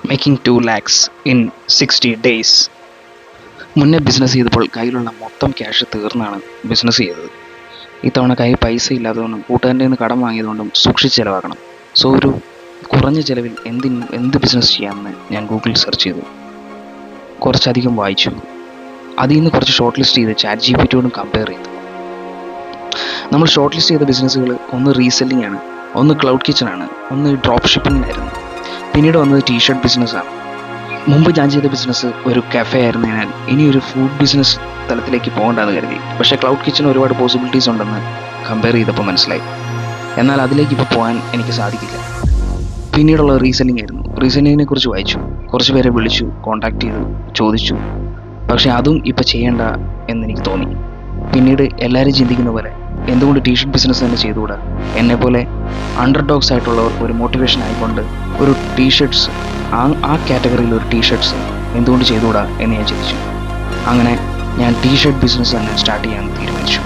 Making 2 lakhs in 60 days. മുന്നേ business ചെയ്തപ്പോൾ കയ്യിലുള്ള മൊത്തം ക്യാഷ് തീർന്നാണ് ബിസിനസ് ചെയ്തത്. ഇത്തവണ കയ്യിൽ പൈസ ഇല്ലാത്തതുകൊണ്ടും കൂട്ടുകാരൻ്റെ നിന്ന് കടം വാങ്ങിയതുകൊണ്ടും സൂക്ഷിച്ച് ചിലവാക്കണം. സോ ഒരു കുറഞ്ഞ ചിലവിൽ എന്ത് ബിസിനസ് ചെയ്യാമെന്ന് ഞാൻ ഗൂഗിളിൽ സെർച്ച് ചെയ്തു. കുറച്ചധികം വായിച്ചു. അതിൽ നിന്ന് കുറച്ച് ഷോർട്ട് ലിസ്റ്റ് ചെയ്ത് ChatGPTയോടും കമ്പയർ ചെയ്തു. നമ്മൾ ഷോർട്ട് ലിസ്റ്റ് ചെയ്ത ബിസിനസ്സുകൾ ഒന്ന് റീസെല്ലിംഗ് ആണ്, ഒന്ന് ക്ലൗഡ് കിച്ചൺ ആണ്, ഒന്ന് ഡ്രോപ്പ് ഷിപ്പിംഗിനായിരുന്നു. പിന്നീട് വന്നത് ടീഷർട്ട് ബിസിനസ്സാണ്. മുമ്പ് ഞാൻ ചെയ്ത ബിസിനസ് ഒരു കഫേ ആയിരുന്നതിനാൽ ഇനി ഒരു ഫുഡ് ബിസിനസ് തലത്തിലേക്ക് പോകണ്ടെന്ന് കരുതി. പക്ഷേ ക്ലൗഡ് കിച്ചൺ ഒരുപാട് പോസിബിലിറ്റീസ് ഉണ്ടെന്ന് കമ്പയർ ചെയ്തപ്പോൾ മനസ്സിലായി. എന്നാൽ അതിലേക്ക് ഇപ്പോൾ പോകാൻ എനിക്ക് സാധിക്കില്ല. പിന്നീടുള്ള റീസെല്ലിംഗ് ആയിരുന്നു. റീസെല്ലിങ്ങിനെ കുറിച്ച് വായിച്ചു, കുറച്ച് പേരെ വിളിച്ചു, കോൺടാക്ട് ചെയ്തു, ചോദിച്ചു. പക്ഷേ അതും ഇപ്പോൾ ചെയ്യേണ്ട എന്നെനിക്ക് തോന്നി. പിന്നീട് എല്ലാവരും ചിന്തിക്കുന്ന പോലെ എന്തുകൊണ്ട് ടീഷർട്ട് ബിസിനസ് തന്നെ ചെയ്തുകൂടാ? എന്നെപ്പോലെ അണ്ടർഡോഗ്സ് ആയിട്ടുള്ളവർ ഒരു മോട്ടിവേഷൻ ആയിക്കൊണ്ട് ഒരു ടീഷർട്ട്സ് ആ കാറ്റഗറിയിൽ ഒരു ടീഷർട്ട്സ് എന്തുകൊണ്ട് ചെയ്തുകൂടാ എന്ന് ഞാൻ ചിന്തിച്ചു. അങ്ങനെ ഞാൻ ടീഷർട്ട് ബിസിനസ് തന്നെ സ്റ്റാർട്ട് ചെയ്യാൻ തീരുമാനിച്ചു.